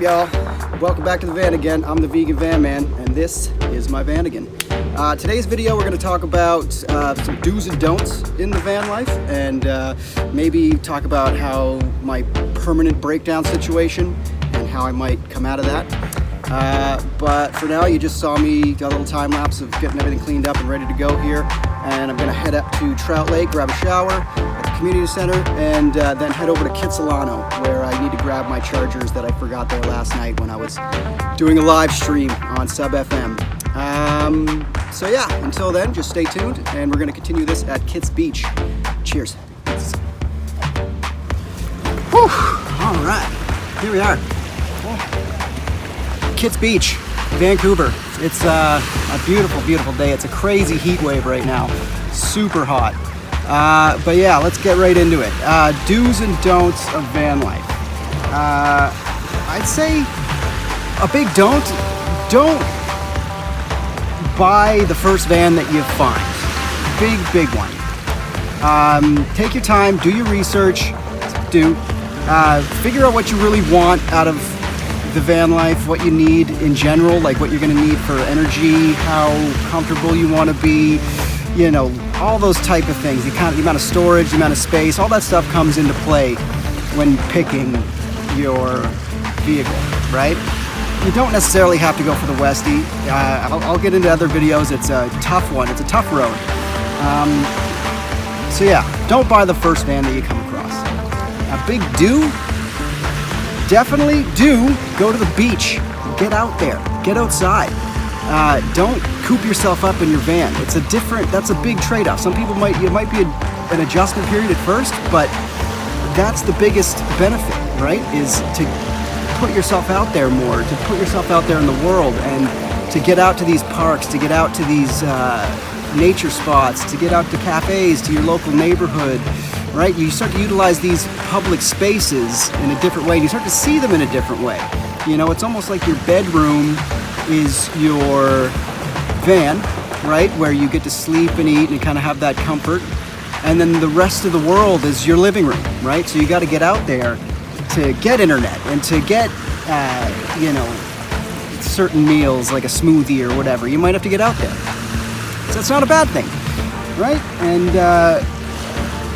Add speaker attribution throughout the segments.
Speaker 1: y'all? Welcome back to the van again. I'm the Vegan Van Man, and this is my Vanagon. Today's video, we're going to talk about some do's and don'ts in the van life, and maybe talk about how my permanent breakdown situation and how I might come out of that. But for now, you just saw me do a little time lapse of getting everything cleaned up and ready to go here, and I'm going to head up to Trout Lake, grab a shower at the community center, and then head over to Kitsilano, where I need to grab my chargers that I forgot there last night when I was doing a live stream on Sub FM. So yeah, until then, just stay tuned, and we're going to continue this at Kits Beach. Cheers. Whew. All right, here we are. Kits Beach, Vancouver. It's a beautiful, beautiful day. It's a crazy heat wave right now. Super hot. But yeah, let's get right into it. Do's and don'ts of van life. I'd say a big don't buy the first van that you find. Big one. Take your time, do your research, figure out what you really want out of the van life, what you need in general, like what you're going to need for energy, how comfortable you want to be, you know, all those type of things. The amount of storage, the amount of space, all that stuff comes into play when picking your vehicle, right? You don't necessarily have to go for the Westie. I'll get into other videos. It's a tough one. It's a tough road. So yeah, don't buy the first van that you come across. A big do? Definitely do go to the beach. Get out there. Get outside. Don't coop yourself up in your van. That's a big trade-off. It might be an adjustment period at first, but that's the biggest benefit, right? Is to put yourself out there more, to put yourself out there in the world, and to get out to these parks, to get out to these nature spots, to get out to cafes, to your local neighborhood, right? You start to utilize these public spaces in a different way, and you start to see them in a different way. You know, it's almost like your bedroom is your van, right? Where you get to sleep and eat and kind of have that comfort. And then the rest of the world is your living room, right? So you got to get out there to get internet and to get, you know, certain meals like a smoothie or whatever. You might have to get out there. So it's not a bad thing, right? And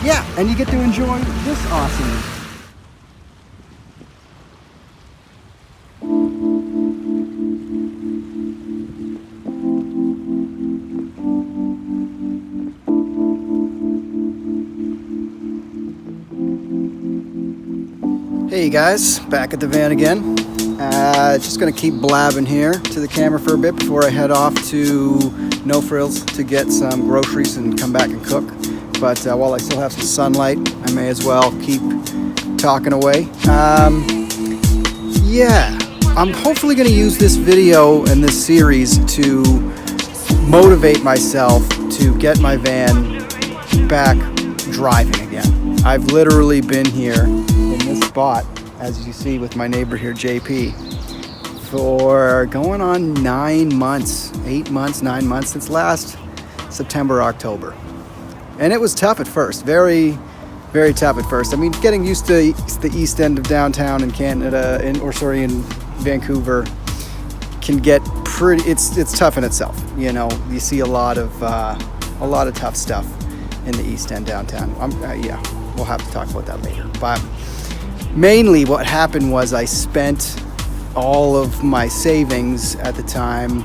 Speaker 1: yeah, and you get to enjoy this awesome. Hey guys, back at the van again. Just gonna keep blabbing here to the camera for a bit before I head off to No Frills to get some groceries and come back and cook. But while I still have some sunlight, I may as well keep talking away. Yeah, I'm hopefully gonna use this video and this series to motivate myself to get my van back driving again. I've literally been here in this spot, as you see with my neighbor here, JP, for going on 9 months, 8 months, 9 months, since last September, October. And it was tough at first, very, very tough at first. I mean, getting used to the east end of downtown in Canada, in Vancouver, can get pretty, it's tough in itself. You know, you see a lot of tough stuff in the east end downtown. Yeah, we'll have to talk about that later. But mainly what happened was I spent all of my savings at the time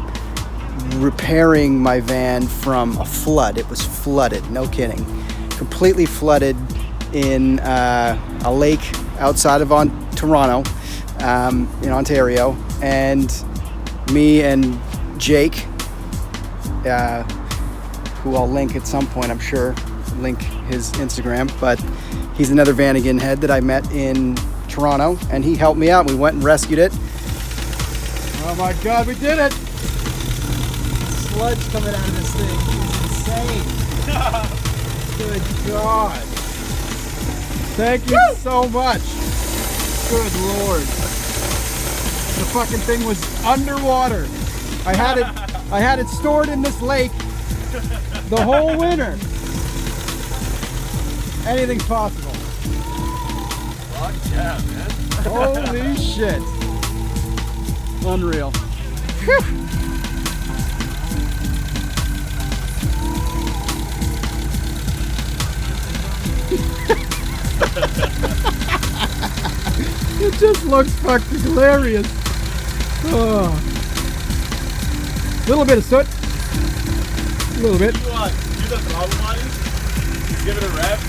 Speaker 1: repairing my van from a flood. It was flooded, no kidding. Completely flooded in a lake outside of Toronto, in Ontario. And me and Jake, who I'll link at some point, I'm sure, link his Instagram, but he's another Vanagon head that I met in Toronto, and he helped me out. We went and rescued it. Oh my God, we did it! Sludge coming out of this thing is insane. Good God. Thank you so much. Good Lord. The fucking thing was underwater. I had it stored in this lake the whole winter. Anything's possible.
Speaker 2: Fuck yeah, man.
Speaker 1: Holy shit. Unreal. It just looks fucking hilarious. Oh. Little bit of soot. A little bit.
Speaker 2: Do the throttle body, give it a rev.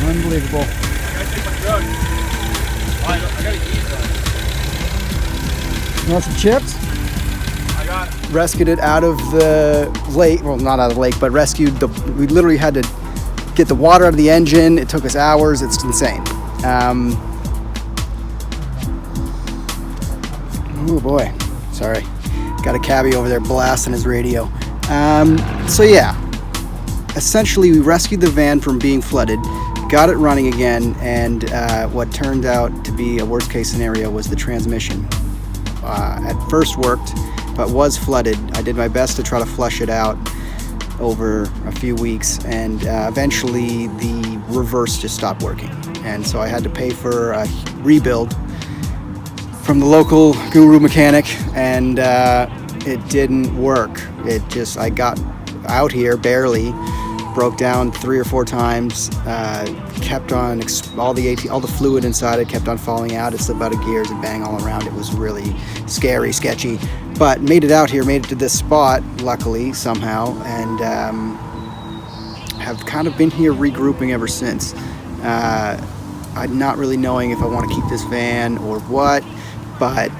Speaker 1: Unbelievable.
Speaker 2: I gotta take my truck. I gotta eat though.
Speaker 1: You want some chips?
Speaker 2: I got
Speaker 1: Rescued it out of the lake. Well, not out of the lake, but we literally had to get the water out of the engine. It took us hours. It's insane. Oh boy. Sorry. Got a cabbie over there blasting his radio. So yeah. Essentially, we rescued the van from being flooded. Got it running again, and what turned out to be a worst case scenario was the transmission. At first worked, but was flooded. I did my best to try to flush it out over a few weeks, and eventually the reverse just stopped working. And so I had to pay for a rebuild from the local guru mechanic, and it didn't work. I got out here barely, broke down 3 or 4 times, kept on all the fluid inside it kept on falling out. It slipped out of gears and bang all around. It was really scary, sketchy, but made it out here, made it to this spot luckily somehow, and have kind of been here regrouping ever since. I'm not really knowing if I want to keep this van or what, but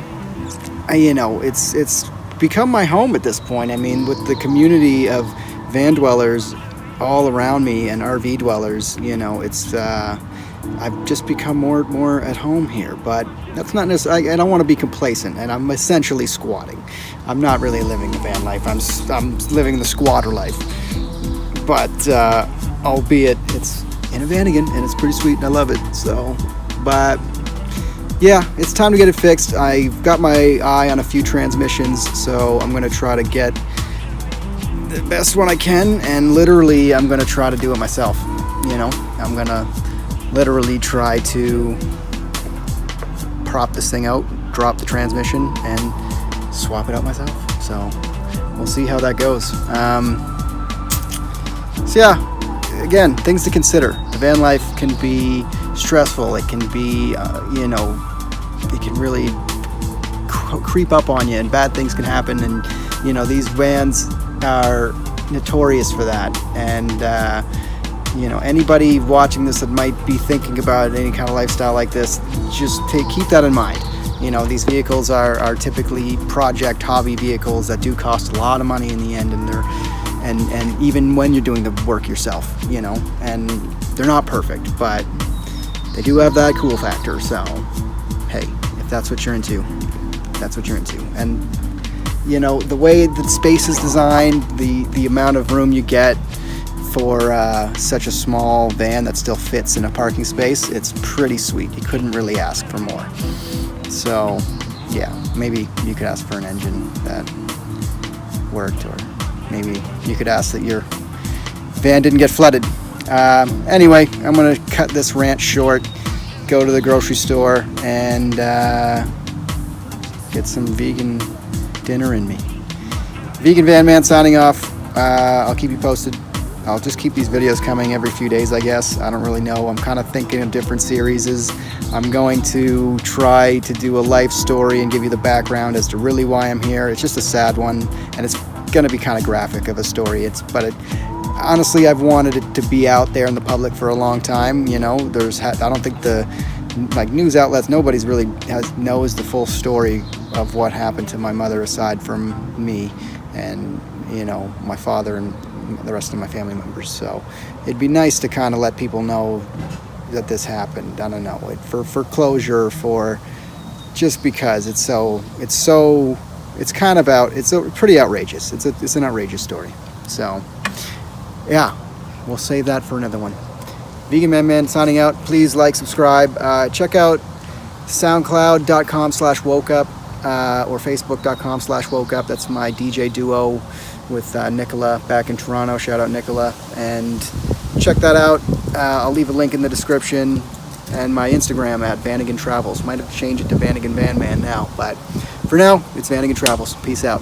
Speaker 1: it's become my home at this point. I mean, with the community of van dwellers all around me and RV dwellers, it's I've just become more at home here. But that's not necessarily. I don't want to be complacent, and I'm essentially squatting. I'm not really living the van life. I'm living the squatter life. But albeit it's in a Vanagon, and it's pretty sweet, and I love it. So, but yeah, it's time to get it fixed. I've got my eye on a few transmissions, so I'm going to try to get the best one I can, and literally I'm going to try to do it myself. I'm going to literally try to prop this thing out, drop the transmission, and swap it out myself. So we'll see how that goes. So yeah, again, things to consider. The van life can be stressful. It can be, it can really creep up on you, and bad things can happen. And these vans are notorious for that. And anybody watching this that might be thinking about any kind of lifestyle like this, just keep that in mind. These vehicles are typically project hobby vehicles that do cost a lot of money in the end, and and even when you're doing the work yourself, and they're not perfect, but they do have that cool factor. So hey, if that's what you're into, that's what you're into. And the way the space is designed, the amount of room you get for such a small van that still fits in a parking space, it's pretty sweet. You couldn't really ask for more. So yeah, maybe you could ask for an engine that worked, or maybe you could ask that your van didn't get flooded. Anyway, I'm gonna cut this rant short, go to the grocery store, and get some vegan dinner in me. Vegan Van Man signing off. I'll keep you posted. I'll just keep these videos coming every few days, I guess. I don't really know. I'm kind of thinking of different series. I'm going to try to do a life story and give you the background as to really why I'm here. It's just a sad one, and it's going to be kind of graphic of a story. Honestly, I've wanted it to be out there in the public for a long time. I don't think the news outlets, nobody's really knows the full story of what happened to my mother aside from me and my father and the rest of my family members. So it'd be nice to kind of let people know that this happened. I don't know, for closure, for just because it's so it's pretty outrageous. It's an outrageous story. So, yeah, we'll save that for another one. Vegan Man signing out. Please like, subscribe. Check out soundcloud.com/wokeup or facebook.com/wokeup. That's my DJ duo with Nicola back in Toronto. Shout out Nicola. And check that out. I'll leave a link in the description. And my Instagram at Vanagon Travels. Might have to change it to Vanagon Van Man now, but for now, it's Vanagon Travels. Peace out.